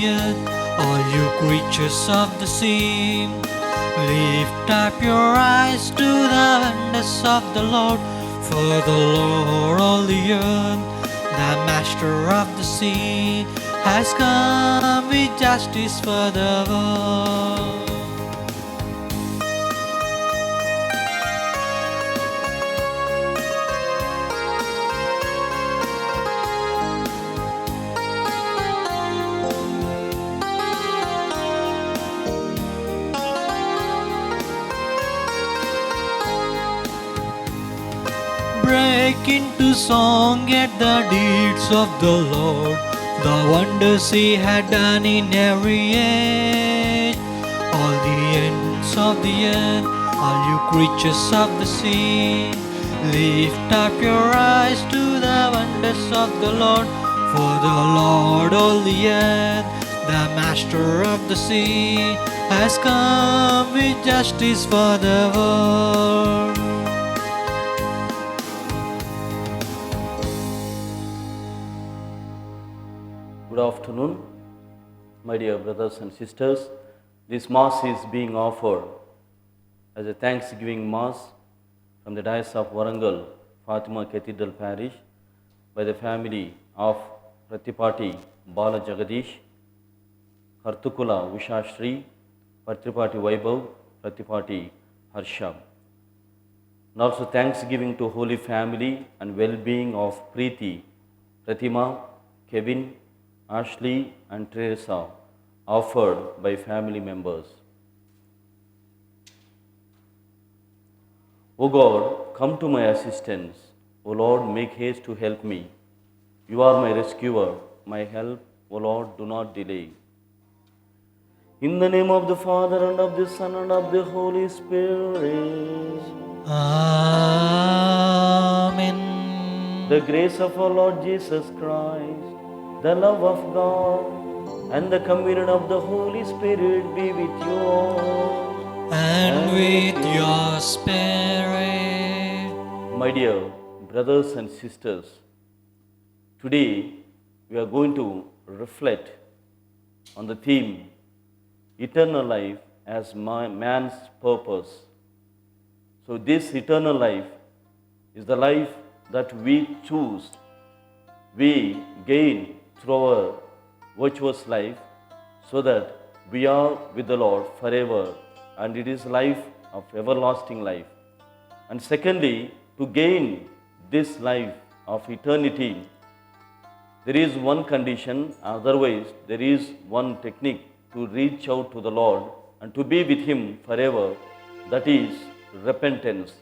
earth, all you creatures of the sea. Lift up your eyes to the wonders of the Lord, for the Lord of the earth, the master of the sea, has come with justice for the world. Break into song at the deeds of the Lord, the wonders He had done in every age. All the ends of the earth, all you creatures of the sea, lift up your eyes to the wonders of the Lord, for the Lord of the earth, the master of the sea, has come with justice for the world. Good afternoon, my dear brothers and sisters. This Mass is being offered as a Thanksgiving Mass from the Diocese of Warangal, Fatima Cathedral Parish, by the family of Prathipati Bala Jagadish, Kartukula Usha Shri, Prathipati Vaibhav, Prathipati Harsha. And also Thanksgiving to Holy Family and well-being of Preeti, Pratima, Kevin, Ashley and Teresa, offered by family members. O God, come to my assistance. O Lord, make haste to help me. You are my rescuer, my help. O Lord, do not delay. In the name of the Father and of the Son and of the Holy Spirit. Amen. The grace of our Lord Jesus Christ, the love of God, and the communion of the Holy Spirit be with you all. And with your spirit. My dear brothers and sisters, today we are going to reflect on the theme eternal life as man's purpose. So this eternal life is the life that we choose, we gain through our virtuous life, so that we are with the Lord forever, and it is life of everlasting life. And secondly, to gain this life of eternity, there is one condition, otherwise there is one technique to reach out to the Lord and to be with Him forever, that is repentance.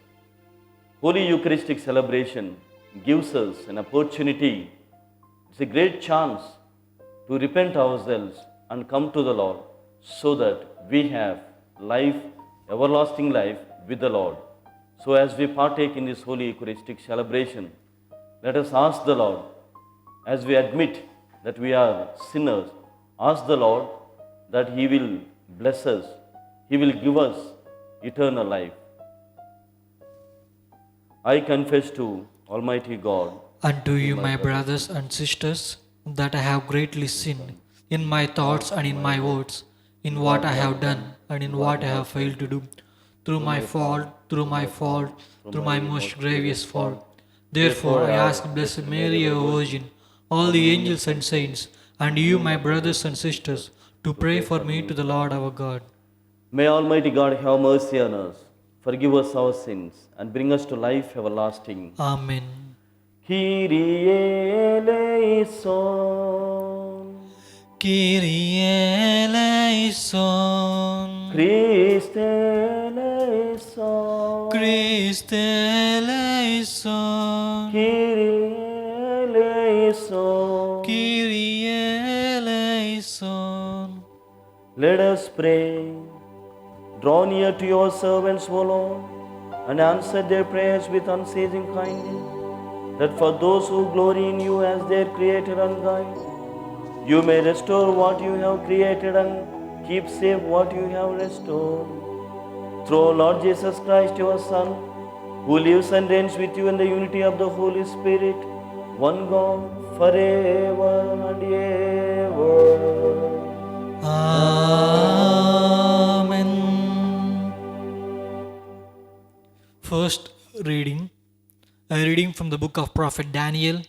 Holy Eucharistic celebration gives us an opportunity. It's a great chance to repent ourselves and come to the Lord, so that we have life, everlasting life with the Lord. So as we partake in this Holy Eucharistic celebration, let us ask the Lord, as we admit that we are sinners, ask the Lord that He will bless us, He will give us eternal life. I confess to Almighty God, Unto you, my brothers and sisters, that I have greatly sinned in my thoughts and in my words, in what I have done and in what I have failed to do, through my fault, through my most grievous fault. Therefore, I ask Blessed Mary, our Virgin, all the angels and saints, and you, my brothers and sisters, to pray for me to the Lord our God. may Almighty God have mercy on us, forgive us our sins, and bring us to life everlasting. Amen. Kyrie eleison, Kyrie eleison, Christe eleison, Christe eleison, Kyrie eleison. Kyrie eleison. Let us pray. Draw near to your servants, O Lord, and answer their prayers with unceasing kindness, that for those who glory in you as their Creator and Guide, you may restore what you have created and keep safe what you have restored. Through our Lord Jesus Christ, your Son, who lives and reigns with you in the unity of the Holy Spirit, one God, forever and ever. reading. A reading from the book of Prophet Daniel,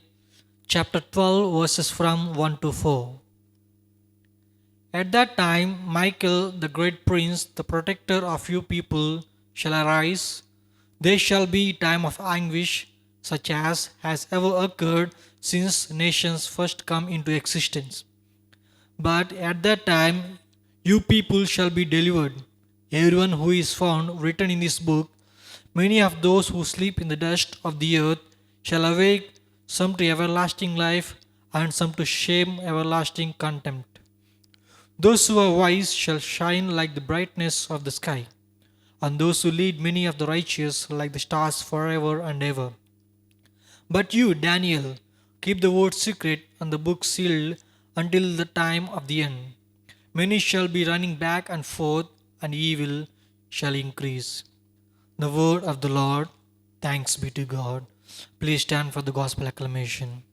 chapter 12, verses from 1 to 4. At that time, Michael, the great prince, the protector of you people, shall arise. There shall be time of anguish, such as has ever occurred since nations first come into existence. But at that time, you people shall be delivered. Everyone who is found written in this book, many of those who sleep in the dust of the earth shall awake, some to everlasting life, and some to shame everlasting contempt. Those who are wise shall shine like the brightness of the sky, and those who lead many of the righteous like the stars forever and ever. But you, Daniel, keep the word secret and the book sealed until the time of the end. Many shall be running back and forth, and evil shall increase. The word of the Lord. Thanks be to God. Please stand for the gospel acclamation.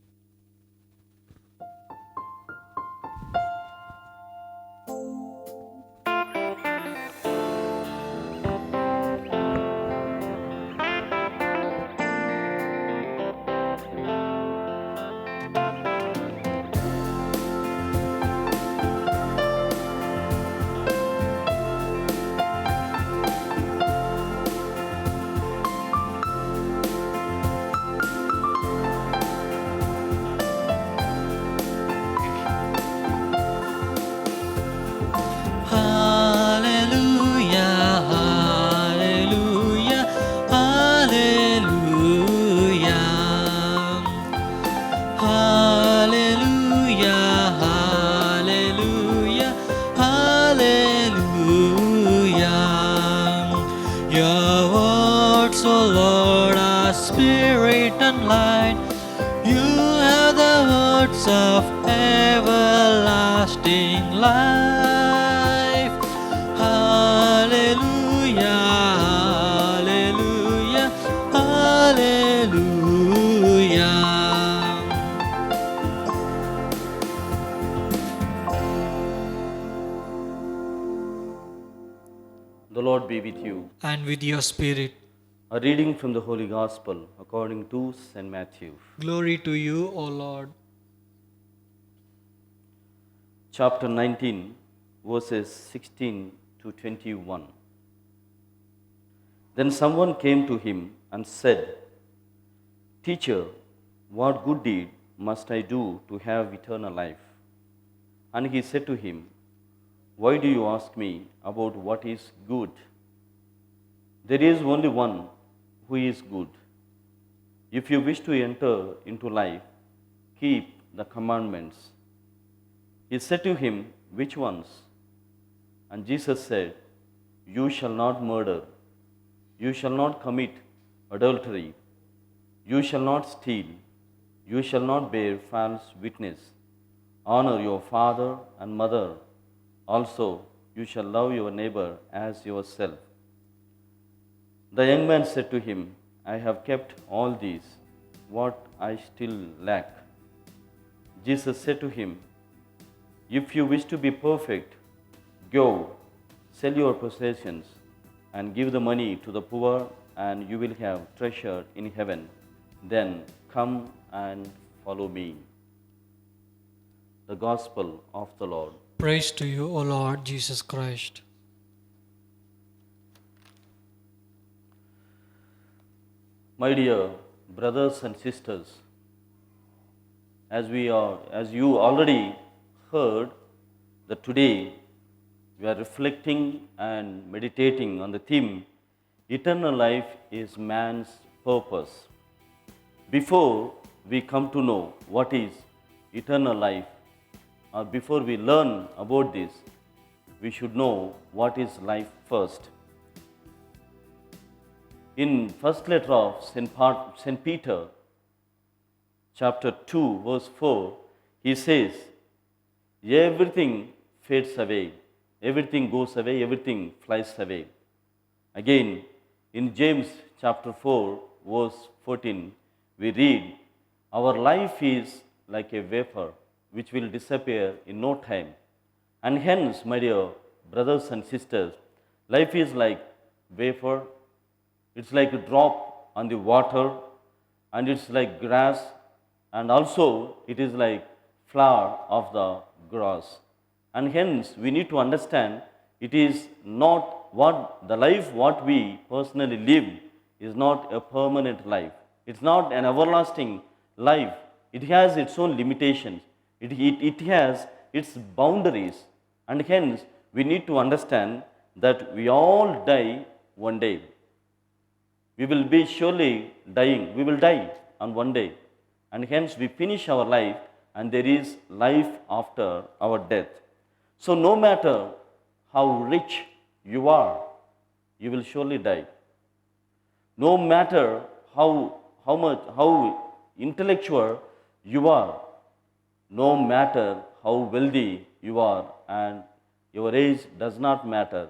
Hallelujah, hallelujah, hallelujah. Hallelujah, hallelujah, hallelujah. Your words, O Lord, are spirit and light. You have the words of everlasting life. Hallelujah, hallelujah, hallelujah. The Lord be with you. And with your spirit. A reading from the Holy Gospel according to St. Matthew. Glory to you, O Lord. Chapter 19, verses 16 to 21. Then someone came to him and said, Teacher, what good deed must I do to have eternal life? And he said to him, Why do you ask me about what is good? There is only one who is good. If you wish to enter into life, keep the commandments. He said to him, Which ones? And Jesus said, You shall not murder. You shall not commit adultery. You shall not steal. You shall not bear false witness. Honor your father and mother. Also, you shall love your neighbor as yourself. The young man said to him, I have kept all these. What I still lack? Jesus said to him, If you wish to be perfect, go, sell your possessions, and give the money to the poor, and you will have treasure in heaven. Then come and follow me. The Gospel of the Lord. Praise to you, O Lord Jesus Christ. My dear brothers and sisters, as you already heard, that today we are reflecting and meditating on the theme, eternal life is man's purpose. Before we come to know what is eternal life, or before we learn about this, we should know what is life first. In first letter of St. Peter, chapter 2, verse 4, he says, everything fades away, everything goes away, everything flies away. Again, in James chapter 4, verse 14, we read, our life is like a vapor which will disappear in no time. And hence, my dear brothers and sisters, life is like vapor. It's like a drop on the water, and it's like grass, and also it is like flower of the grass. And hence we need to understand it is not what the life what we personally live is not a permanent life. It's not an everlasting life. It has its own limitations. It has its boundaries. And hence we need to understand that we all die one day. We will be surely dying. We will die on one day. And hence we finish our life and there is life after our death. So no matter how rich you are, you will surely die. No matter how intellectual you are, no matter how wealthy you are, and your age does not matter.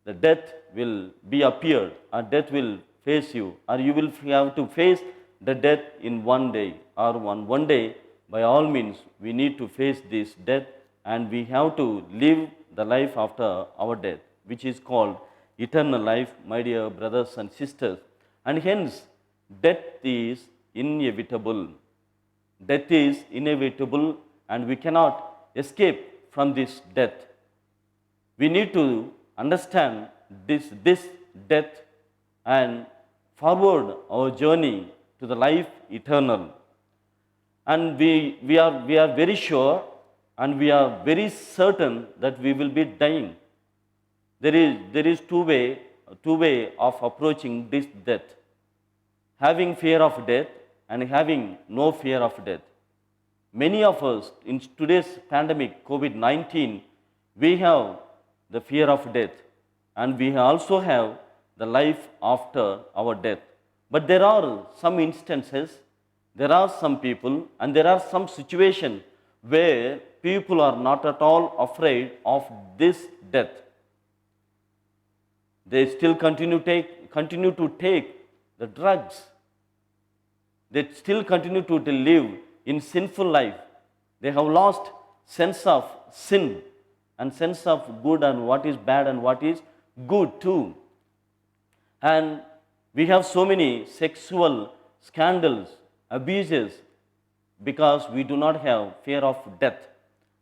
The death will be appeared, or death will face you, or you will have to face the death in one day, or one day. By all means, we need to face this death, and we have to live the life after our death, which is called eternal life, my dear brothers and sisters. And hence, death is inevitable. Death is inevitable, and we cannot escape from this death. We need to understand this death and forward our journey to the life eternal. And we are very sure and we are very certain that we will be dying. There is two way of approaching this death. Having fear of death and having no fear of death. Many of us in today's pandemic, COVID-19, we have the fear of death and we also have the life after our death. But there are some instances, there are some people and there are some situations where people are not at all afraid of this death. They still continue to take the drugs. They still continue to live in sinful life. They have lost sense of sin and sense of good and what is bad and what is good too. And we have so many sexual scandals, abuses, because we do not have fear of death.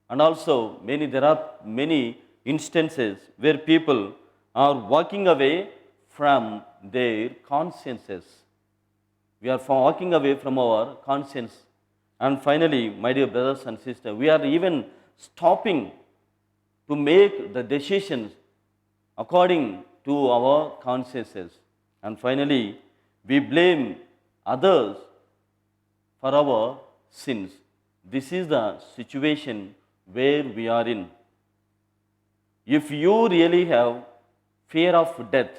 And also there are many instances where people are walking away from their consciences. We are walking away from our conscience. And finally, my dear brothers and sisters, we are even stopping to make the decisions according to our consciences. And finally, we blame others for our sins. This is the situation where we are in. If you really have fear of death,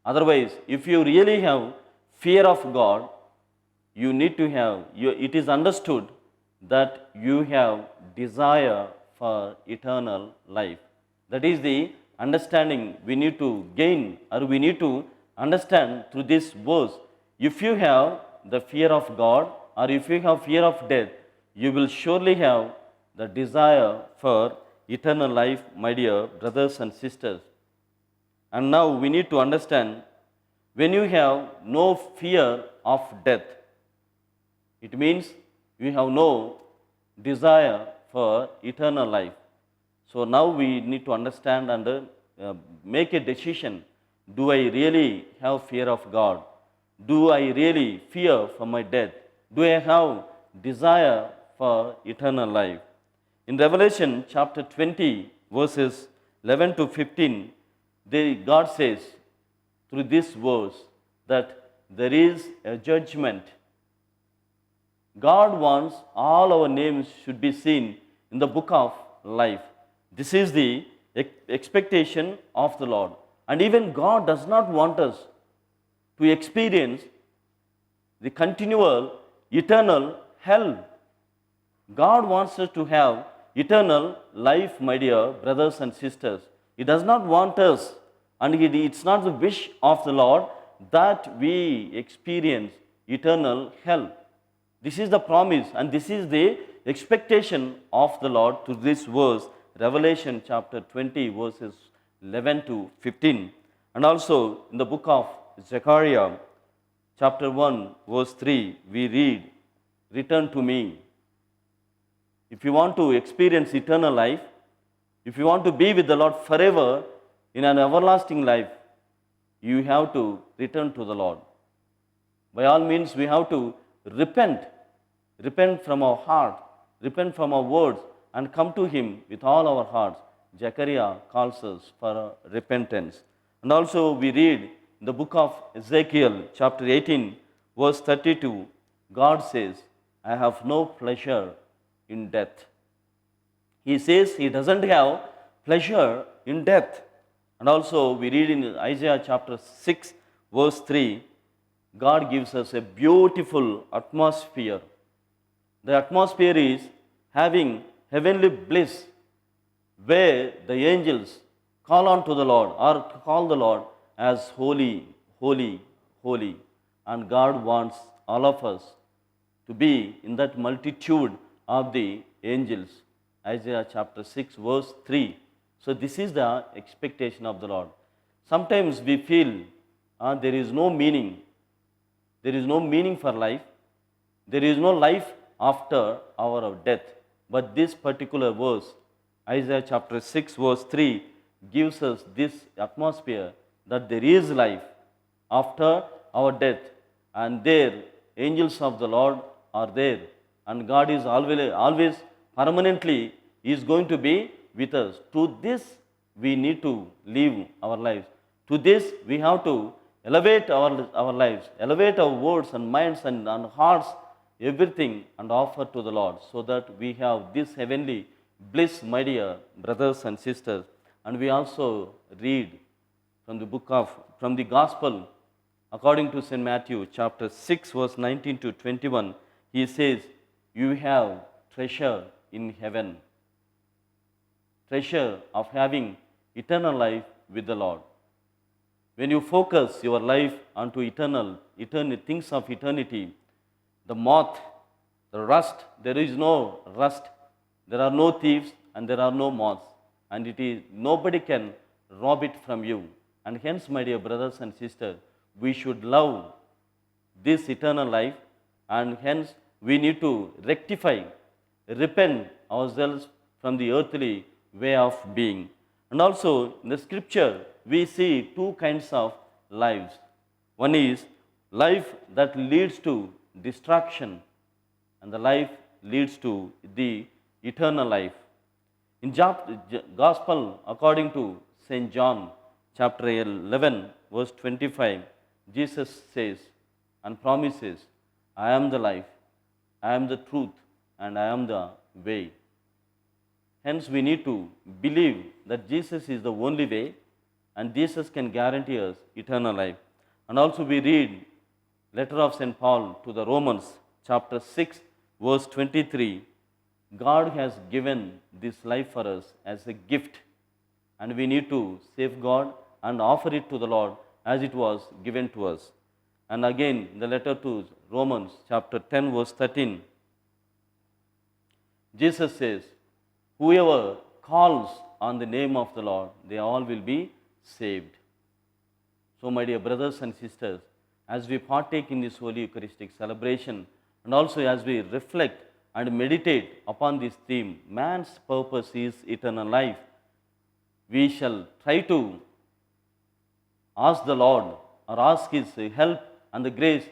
otherwise, if you really have fear of God, you need to have, it is understood that you have desire for eternal life. That is the understanding we need to gain or we need to understand through this verse. If you have the fear of God or if you have fear of death, you will surely have the desire for eternal life, my dear brothers and sisters. And now we need to understand, when you have no fear of death, it means you have no desire for eternal life. So now we need to understand and make a decision. Do I really have fear of God? Do I really fear for my death? Do I have desire for eternal life? In Revelation chapter 20, verses 11 to 15, God says through this verse that there is a judgment. God wants all our names should be seen in the book of life. This is the expectation of the Lord. And even God does not want us to experience the continual, eternal hell. God wants us to have eternal life, my dear brothers and sisters. He does not want us, and it's not the wish of the Lord that we experience eternal hell. This is the promise and this is the expectation of the Lord through this verse, Revelation chapter 20, verses 11 to 15. And also in the book of Zechariah chapter 1, verse 3, we read, "Return to me." If you want to experience eternal life, if you want to be with the Lord forever in an everlasting life, you have to return to the Lord. By all means, we have to repent. Repent from our heart, repent from our words, and come to Him with all our hearts. Zechariah calls us for repentance. And also, we read in the book of Ezekiel, chapter 18, verse 32, God says, "I have no pleasure in death." He says He doesn't have pleasure in death. And also, we read in Isaiah chapter 6, verse 3, God gives us a beautiful atmosphere. The atmosphere is having heavenly bliss, where the angels call on to the Lord or call the Lord as holy, holy, holy. And God wants all of us to be in that multitude of the angels. Isaiah chapter 6, verse 3. So, this is the expectation of the Lord. Sometimes we feel there is no meaning. There is no meaning for life. There is no life after our death. But this particular verse, Isaiah chapter 6, verse 3, gives us this atmosphere that there is life after our death, and there angels of the Lord are there, and God is always permanently is going to be with us. To this we need to live our lives. To this we have to elevate our lives, elevate our words and minds and hearts, everything, and offer to the Lord, so that we have this heavenly bliss, my dear brothers and sisters. And we also read from the Gospel according to St. Matthew chapter 6, verse 19 to 21. He says, "You have treasure in heaven." Treasure of having eternal life with the Lord. When you focus your life onto eternal things of eternity, the moth, the rust, there is no rust, there are no thieves and there are no moths, and nobody can rob it from you. And hence, my dear brothers and sisters, we should love this eternal life, and hence we need to repent ourselves from the earthly way of being. And also in the scripture, we see two kinds of lives. One is life that leads to destruction, and the life leads to the eternal life. In Gospel according to St. John, chapter 11, verse 25, Jesus says and promises, "I am the life, I am the truth, and I am the way." Hence, we need to believe that Jesus is the only way, and Jesus can guarantee us eternal life. And also, we read letter of St. Paul to the Romans, chapter 6, verse 23. God has given this life for us as a gift, and we need to safeguard and offer it to the Lord as it was given to us. And again, in the letter to Romans, chapter 10, verse 13, Jesus says, "Whoever calls on the name of the Lord, they all will be saved." So, my dear brothers and sisters, as we partake in this Holy Eucharistic celebration, and also as we reflect and meditate upon this theme, man's purpose is eternal life, we shall try to ask the Lord or ask His help and the grace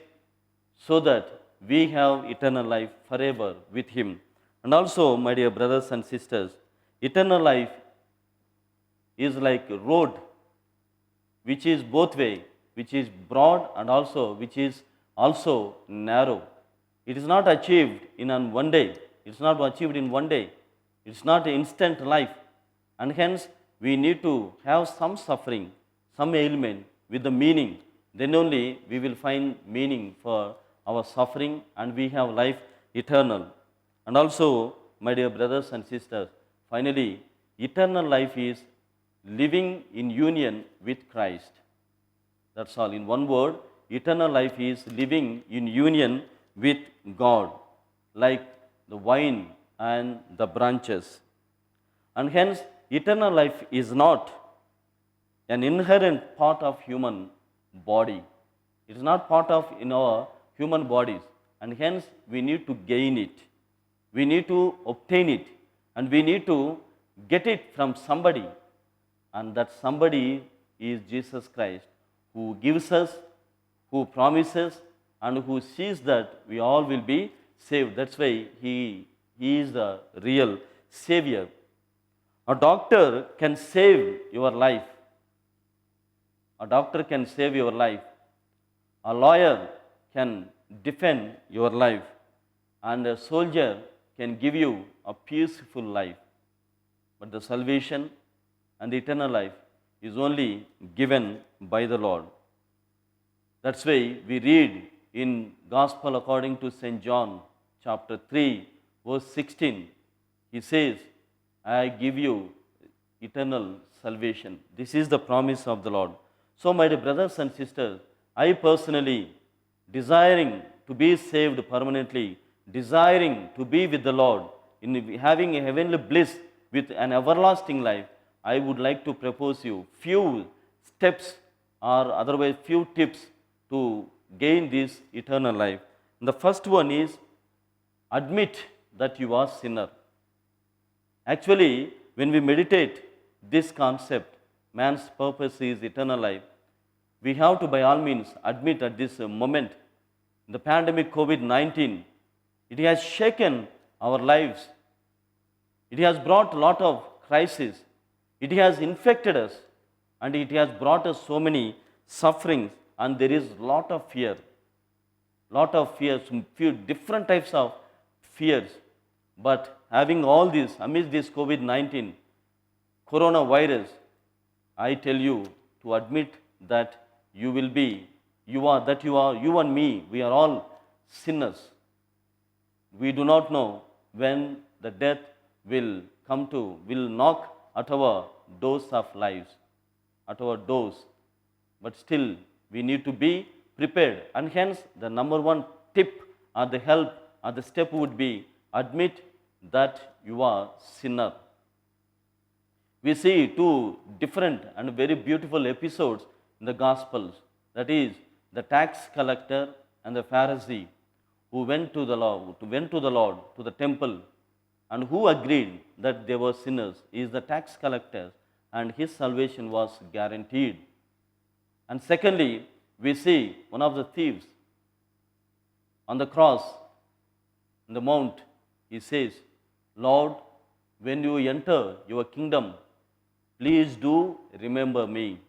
so that we have eternal life forever with Him. And also, my dear brothers and sisters, eternal life is like a road which is both way, which is broad and also which is also narrow. It is not achieved in one day. It's not achieved in one day. It's not instant life. And hence, we need to have some suffering, some ailment with the meaning. Then only we will find meaning for our suffering, and we have life eternal. And also, my dear brothers and sisters, finally, eternal life is living in union with Christ. That's all. In one word, eternal life is living in union with God, like the vine and the branches. And hence, eternal life is not an inherent part of human body. It is not part of in our human bodies, and hence we need to gain it. We need to obtain it, and we need to get it from somebody, and that somebody is Jesus Christ, who gives us, who promises, and who sees that we all will be saved. That's why he is the real Savior. A doctor can save your life. A doctor can save your life. A lawyer can defend your life. And a soldier can give you a peaceful life. But the salvation and the eternal life is only given by the Lord. That's why we read in Gospel according to St. John chapter 3 verse 16, he says, I give you eternal salvation. This is the promise of the Lord. So my dear brothers and sisters, I personally, desiring to be saved permanently, desiring to be with the Lord, in having a heavenly bliss with an everlasting life, I would like to propose you few steps or otherwise few tips to gain this eternal life. And the first one is admit that you are sinner. Actually, when we meditate this concept, man's purpose is eternal life, we have to by all means admit at this moment, the pandemic COVID-19, it has shaken our lives. It has brought a lot of crisis. It has infected us, and it has brought us so many sufferings, and there is lot of fear. Lot of fears, few different types of fears. But having all this, amidst this COVID-19, coronavirus, I tell you to admit that you and me, we are all sinners. We do not know when the death will knock at our doors of lives, at our doors. But still, we need to be prepared. And hence, the number one tip or the help or the step would be admit that you are sinner. We see two different and very beautiful episodes in the Gospels. That is, the tax collector and the Pharisee who went to the Lord, to the temple, and who agreed that they were sinners is the tax collector, and his salvation was guaranteed. And secondly, we see one of the thieves on the cross, in the mount, he says, Lord, when you enter your kingdom, please do remember me.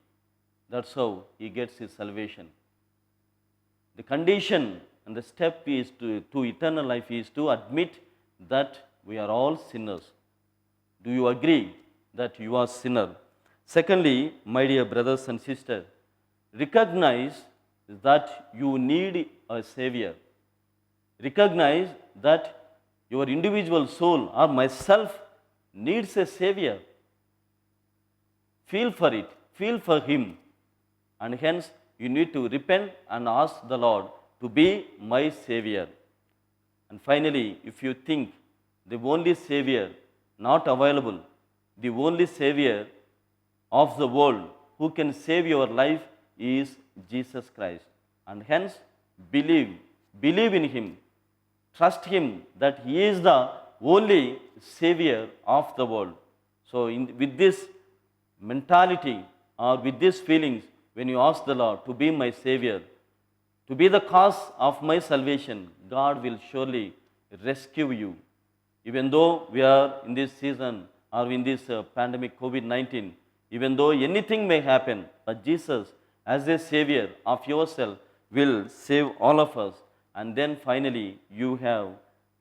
That's how he gets his salvation. The condition and the step is to eternal life is to admit that we are all sinners. Do you agree that you are sinner? Secondly, my dear brothers and sisters, recognize that you need a Savior. Recognize that your individual soul or myself needs a Savior. Feel for it, feel for Him, and hence you need to repent and ask the Lord to be my Savior. And finally, if you think the only Savior not available, the only Savior of the world who can save your life is Jesus Christ. And hence, believe in Him, trust Him that He is the only Savior of the world. So, with this mentality or with these feelings, when you ask the Lord to be my Savior, to be the cause of my salvation, God will surely rescue you. Even though we are in this season or in this pandemic COVID-19, even though anything may happen, but Jesus as a Savior of yourself will save all of us. And then finally, you have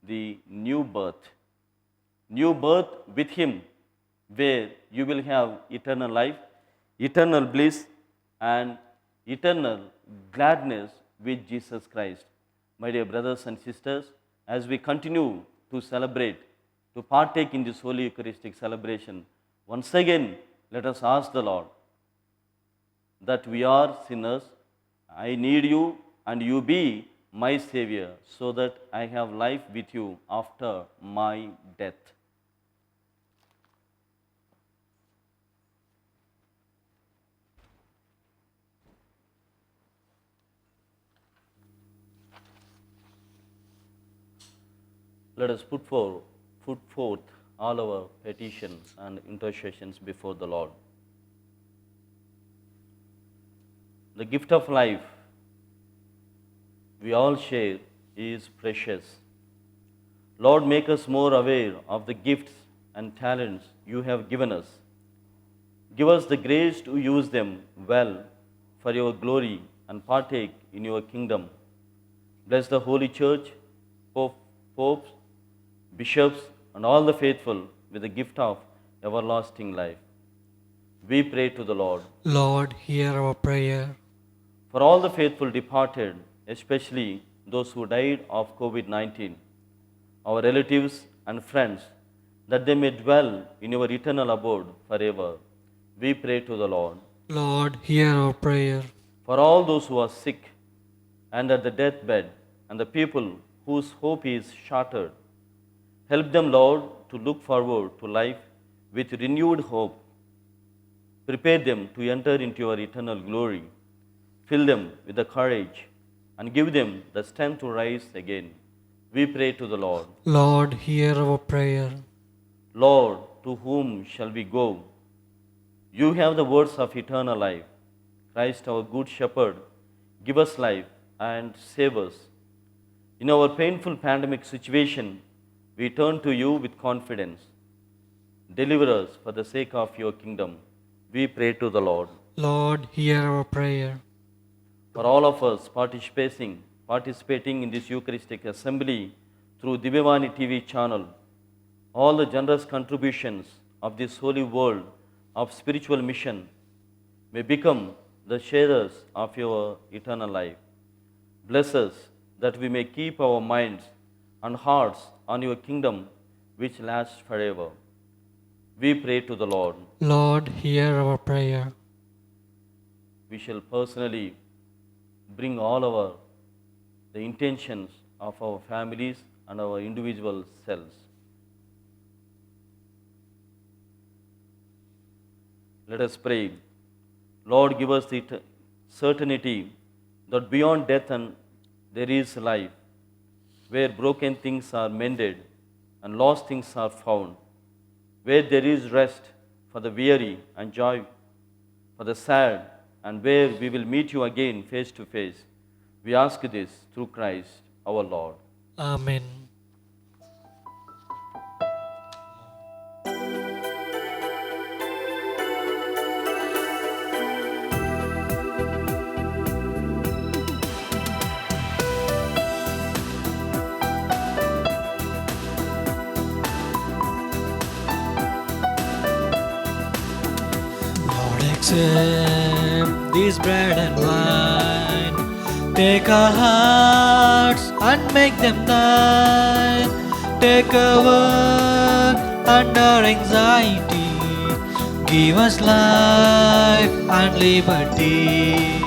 the new birth with Him, where you will have eternal life, eternal bliss, and eternal gladness with Jesus Christ. My dear brothers and sisters, as we continue to celebrate, to partake in this Holy Eucharistic celebration, once again, let us ask the Lord that we are sinners, I need you, and you be my Savior, so that I have life with you after my death. let us put forth all our petitions and intercessions before the Lord. The gift of life we all share is precious. Lord, make us more aware of the gifts and talents you have given us. Give us the grace to use them well for your glory and partake in your kingdom. Bless the Holy Church, popes, bishops, and all the faithful with the gift of everlasting life. We pray to the Lord. Lord, hear our prayer. For all the faithful departed, especially those who died of COVID-19, our relatives and friends, that they may dwell in your eternal abode forever, we pray to the Lord. Lord, hear our prayer. For all those who are sick and at the deathbed, and the people whose hope is shattered, help them, Lord, to look forward to life with renewed hope. Prepare them to enter into your eternal glory. Fill them with the courage and give them the strength to rise again. We pray to the Lord. Lord, hear our prayer. Lord, to whom shall we go? You have the words of eternal life. Christ, our good shepherd, give us life and save us. In our painful pandemic situation, we turn to you with confidence. Deliver us for the sake of your kingdom. We pray to the Lord. Lord, hear our prayer. For all of us participating in this Eucharistic assembly through Divyavani TV channel, all the generous contributions of this holy world of spiritual mission may become the sharers of your eternal life. Bless us that we may keep our minds and hearts on your kingdom which lasts forever. We pray to the Lord. Lord, hear our prayer. We shall personally bring all the intentions of our families and our individual selves. Let us pray. Lord, give us the certainty that beyond death and there is life, where broken things are mended and lost things are found, where there is rest for the weary and joy for the sad, and where we will meet you again face to face. We ask this through Christ our Lord. Amen. Lord, accept this bread and wine. Take our hearts and make them thine. Take our work and our anxiety. Give us life and liberty.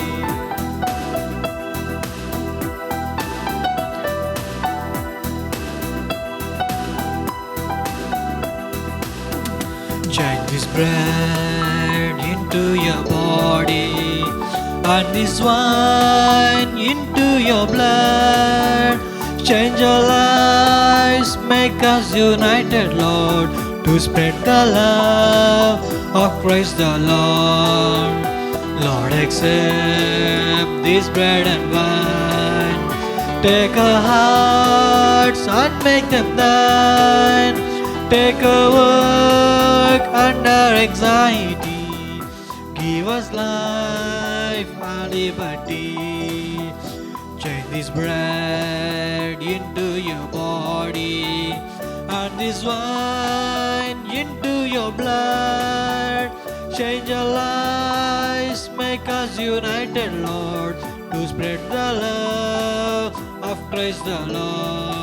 Change this bread into your body and this wine into your blood. Change our lives, make us united, Lord, to spread the love of Christ the Lord. Lord, accept this bread and wine. Take our hearts and make them thine. Take our work and our anxiety. Give us life and liberty. Change this bread into your body and this wine into your blood. Change our lives, make us united, Lord, to spread the love of Christ the Lord.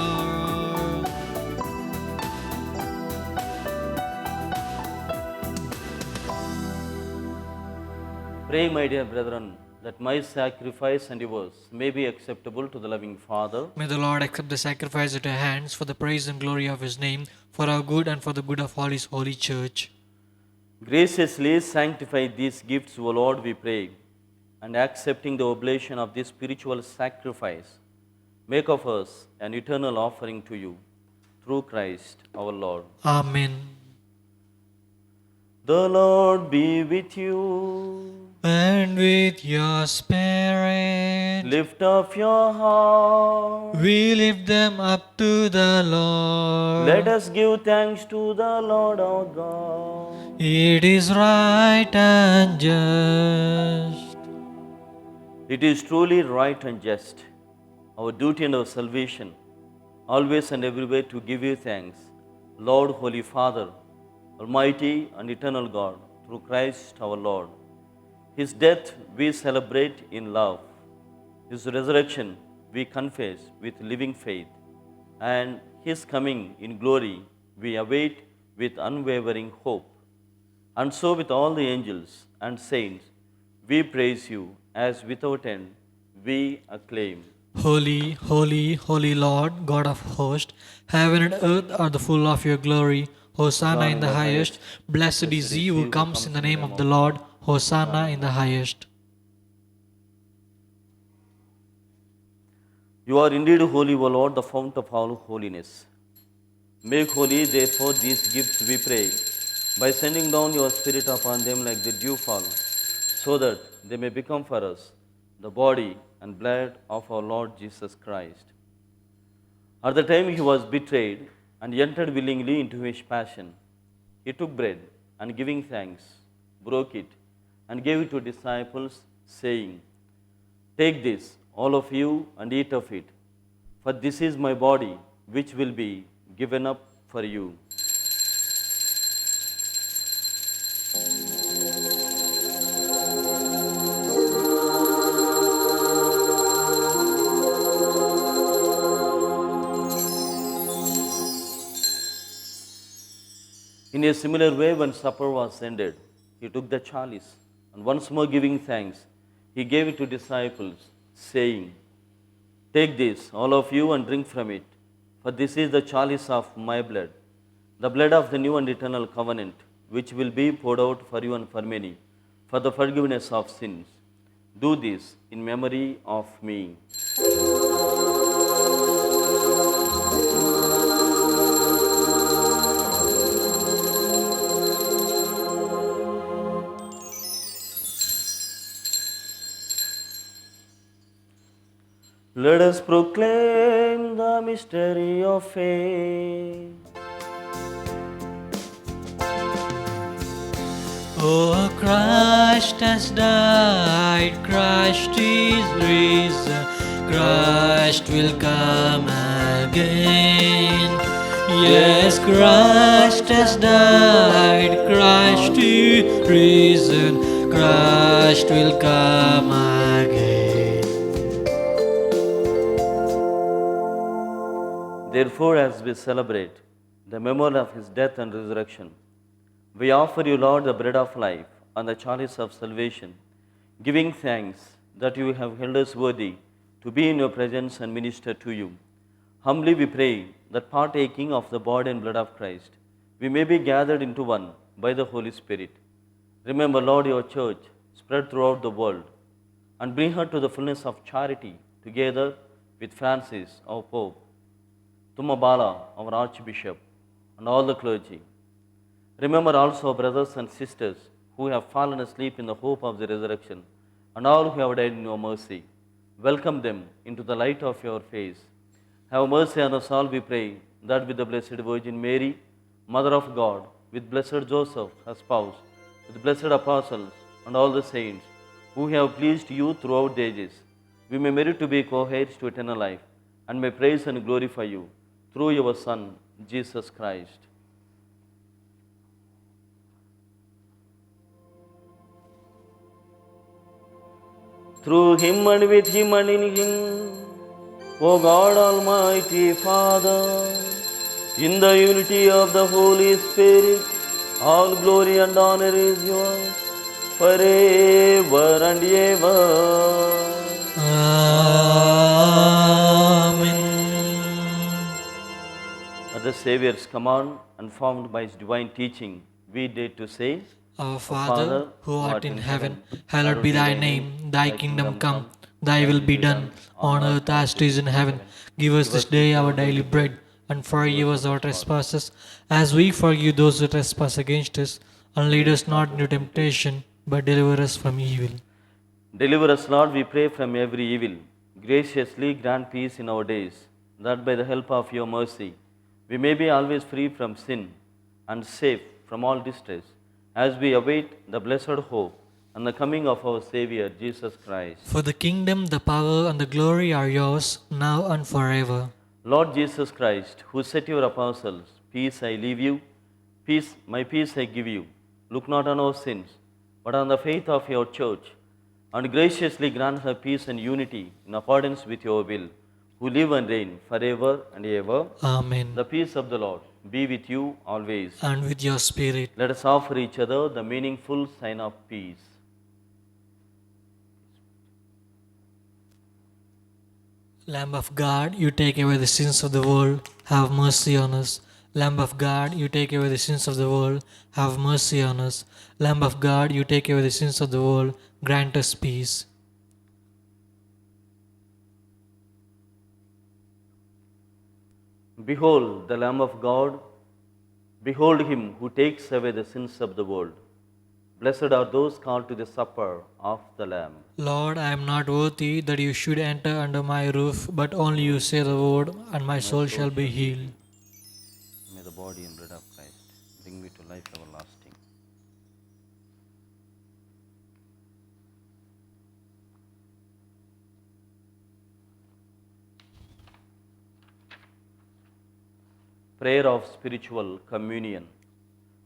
Pray, my dear brethren, that my sacrifice and yours may be acceptable to the loving Father. May the Lord accept the sacrifice at our hands for the praise and glory of His name, for our good and for the good of all His holy church. Graciously sanctify these gifts, O Lord, we pray, and accepting the oblation of this spiritual sacrifice, make of us an eternal offering to you. through Christ our Lord. Amen. The Lord be with you. And with your spirit, Lift up your heart. we lift them up to the Lord. Let us give thanks to the Lord our God. It is right and just. It is truly right and just, our duty and our salvation, always and everywhere to give you thanks, Lord, Holy Father, Almighty and eternal God, through Christ our Lord. His death we celebrate in love. His resurrection we confess with living faith. And His coming in glory we await with unwavering hope. And so, with all the angels and saints, we praise you as without end we acclaim. Holy, holy, holy Lord, God of hosts, heaven and earth are the full of your glory. Hosanna in the highest. Blessed is he who comes in the name of the Lord. Hosanna in the highest. You are indeed holy, O Lord, the fount of all holiness. Make holy, therefore, these gifts, we pray, by sending down your Spirit upon them like the dewfall, so that they may become for us the body and blood of our Lord Jesus Christ. At the time he was betrayed and entered willingly into his passion, he took bread and giving thanks, broke it and gave it to disciples, saying, "Take this, all of you, and eat of it, for this is my body, which will be given up for you." In a similar way, when supper was ended, he took the chalice, and once more giving thanks, he gave it to disciples, saying, "Take this, all of you, and drink from it, for this is the chalice of my blood, the blood of the new and eternal covenant, which will be poured out for you and for many, for the forgiveness of sins. Do this in memory of me." Let us proclaim the mystery of faith. Oh, Christ has died, Christ is risen, Christ will come again. Yes, Christ has died, Christ is risen, Christ will come again. Therefore, as we celebrate the memory of his death and resurrection, we offer you, Lord, the bread of life and the chalice of salvation, giving thanks that you have held us worthy to be in your presence and minister to you. Humbly we pray that, partaking of the body and blood of Christ, we may be gathered into one by the Holy Spirit. Remember, Lord, your church spread throughout the world, and bring her to the fullness of charity, together with Francis, our Pope, Tumabala, our Archbishop, and all the clergy. Remember also our brothers and sisters who have fallen asleep in the hope of the resurrection, and all who have died in your mercy. Welcome them into the light of your face. Have mercy on us all, we pray, that with the Blessed Virgin Mary, Mother of God, with blessed Joseph, her spouse, with blessed apostles, and all the saints who have pleased you throughout the ages, we may merit to be co-heirs to eternal life, and may praise and glorify you through your Son, Jesus Christ. Through him and with him and in him, O God Almighty Father, in the unity of the Holy Spirit, all glory and honor is yours forever and ever. Amen. At the Saviour's command and formed by his divine teaching, we dare to say, Our Father, who art in heaven, hallowed be thy name. Thy kingdom come, thy will be done, on earth as it is in heaven. Give us this day our daily bread, and forgive us our trespasses, as we forgive those who trespass against us. And lead us not into temptation, but deliver us from evil. Deliver us, Lord, we pray, from every evil. Graciously grant peace in our days, that by the help of your mercy, we may be always free from sin and safe from all distress, as we await the blessed hope and the coming of our Savior, Jesus Christ. For the kingdom, the power, and the glory are yours, now and forever. Lord Jesus Christ, who said to your apostles, peace I leave you, my peace I give you. Look not on our sins, but on the faith of your church, and graciously grant her peace and unity in accordance with your will, who live and reign forever and ever. Amen. The peace of the Lord be with you always. And with your spirit. Let us offer each other the meaningful sign of peace. Lamb of God, you take away the sins of the world, have mercy on us. Lamb of God, you take away the sins of the world, have mercy on us. Lamb of God, you take away the sins of the world, grant us peace. Behold the Lamb of God, behold him who takes away the sins of the world. Blessed are those called to the supper of the Lamb. Lord, I am not worthy that you should enter under my roof, but only you say the word, and my soul shall be healed. May the body and blood of Christ bring me to life everlasting. Prayer of spiritual communion.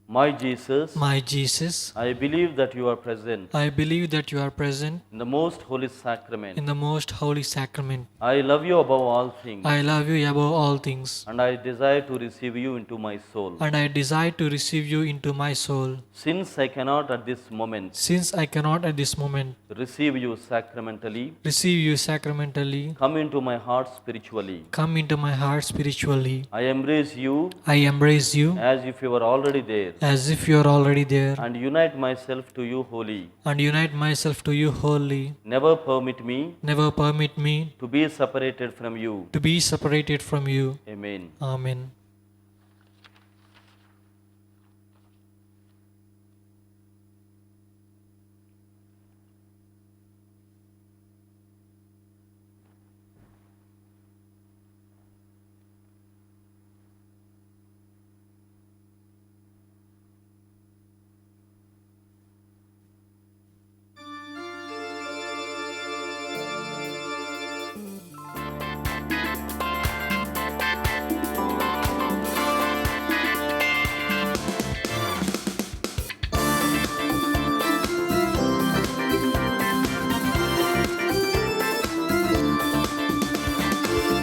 My Jesus, I believe that you are present I believe that you are present in the most holy sacrament. in the most holy sacrament. I love you above all things, I love you above all things, and I desire to receive you into my soul. and I desire to receive you into my soul. Since I cannot at this moment Since I cannot at this moment receive you sacramentally, receive you sacramentally, come into my heart spiritually. come into my heart spiritually. I embrace you I embrace you as if you were already there, as if you are already there, and unite myself to you wholly. and unite myself to you wholly. Never permit me Never permit me to be separated from you. to be separated from you. Amen. Amen.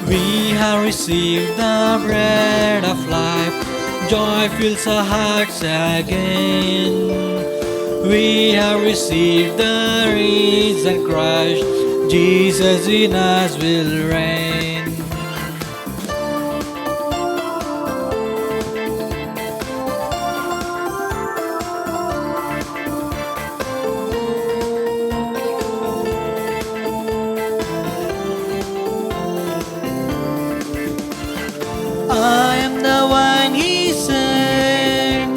We have received the bread of life, joy fills our hearts again. We have received the risen Christ, Jesus in us will reign. I am the wine he said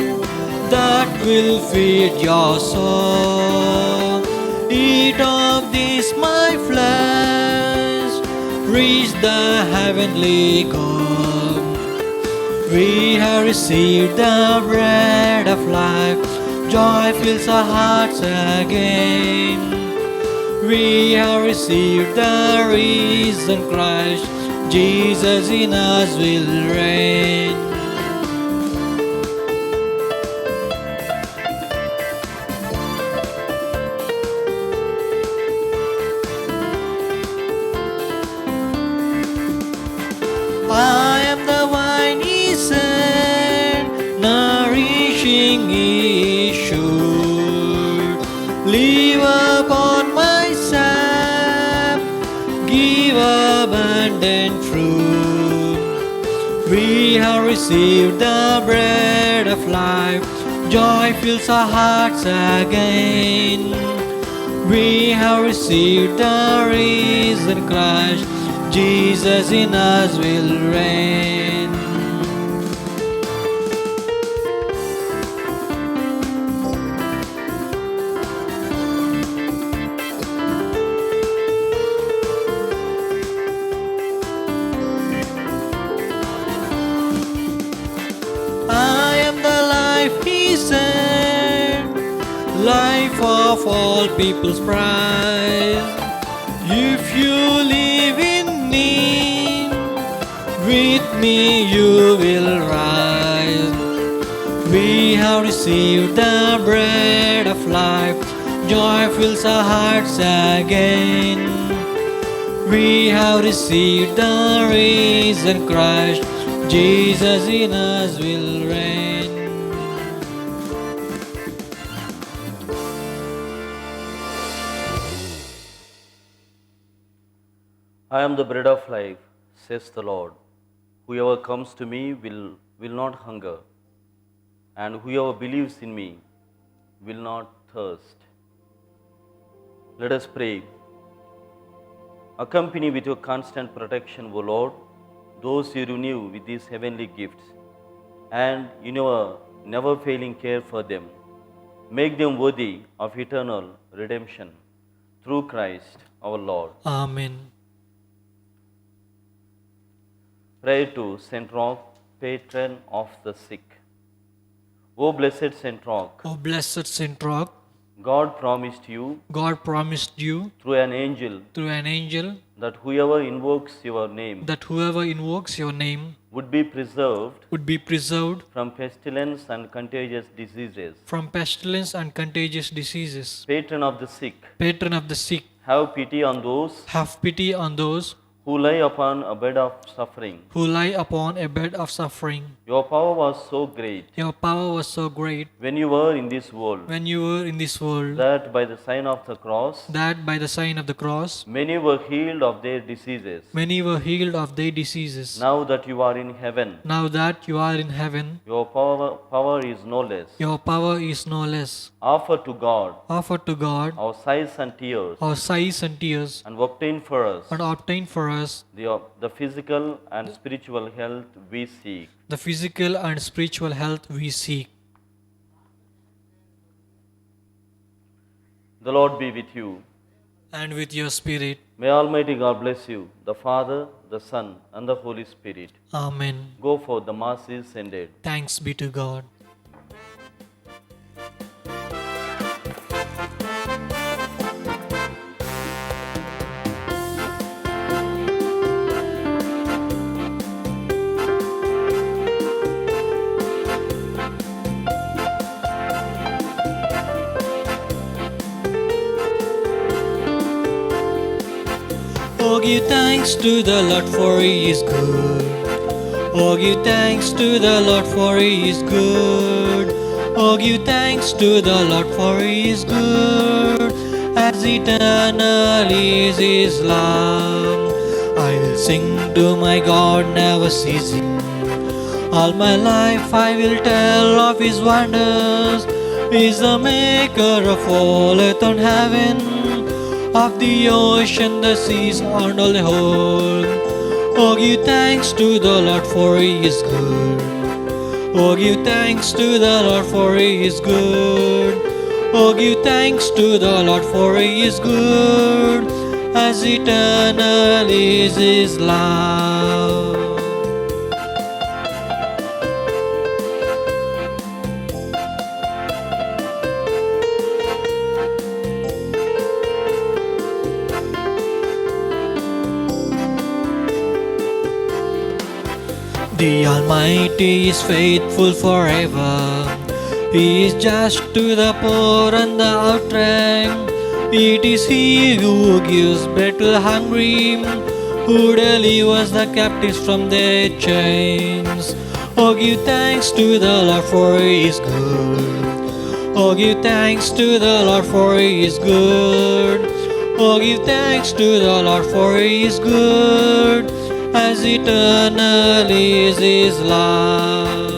that will feed your soul. Eat of this my flesh, reach the heavenly goal. We have received the bread of life, joy fills our hearts again. We have received the risen Christ, Jesus in us will reign. I am the wine he said, nourishing is sure. Live upon my sap, give abundant fruit. We have received the bread of life, joy fills our hearts again. We have received the risen Christ, Jesus in us will reign. life of all people's prize. If you live in me, with me you will rise. We have received the bread of life, joy fills our hearts again. We have received the risen Christ, Jesus in us will reign. I am the bread of life, says the Lord. Whoever comes to me will not hunger, and whoever believes in me will not thirst. Let us pray. Accompany with your constant protection, O Lord, those you renew with these heavenly gifts, and in your never failing care for them. Make them worthy of eternal redemption through Christ our Lord. Amen. Prayer to Saint Roch, patron of the sick. O blessed Saint Roch, O blessed Saint Roch, God promised you God promised you through an angel through an angel that whoever invokes your name that whoever invokes your name would be preserved would be preserved from pestilence and contagious diseases. from pestilence and contagious diseases. Patron of the sick, Patron of the sick, have pity on those have pity on those who lie upon a bed of suffering. who lie upon a bed of suffering. Your power was so great Your power was so great when you were in this world when you were in this world that by the sign of the cross that by the sign of the cross many were healed of their diseases. many were healed of their diseases. Now that you are in heaven, Now that you are in heaven, your power is no less. your power is no less. Offer to God Offer to God our sighs and tears our sighs and tears and obtain for us and obtain for us the physical and spiritual health we seek. the physical and spiritual health we seek. The Lord be with you. And with your spirit. May Almighty God bless you, the Father, the Son, and the Holy Spirit. Amen. Go forth, the Mass is ended. Thanks be to God. Oh, give thanks to the Lord, for He is good. Oh, give thanks to the Lord, for He is good. Oh, give thanks to the Lord, for He is good. As eternal is His love, I will sing to my God, never ceasing. All my life I will tell of His wonders. He is the maker of all earth and heaven, of the ocean, the seas, and all the whole. Oh, give thanks to the Lord, for He is good. Oh, give thanks to the Lord, for He is good. Oh, give thanks to the Lord, for He is good. As eternal is His love. The Almighty is faithful forever. He is just to the poor and the outraged. It is He who gives bread to the hungry, who delivers the captives from their chains. Oh, give thanks to the Lord, for He is good. Oh, give thanks to the Lord, for He is good. Oh, give thanks to the Lord, for He is good. As eternal is His love.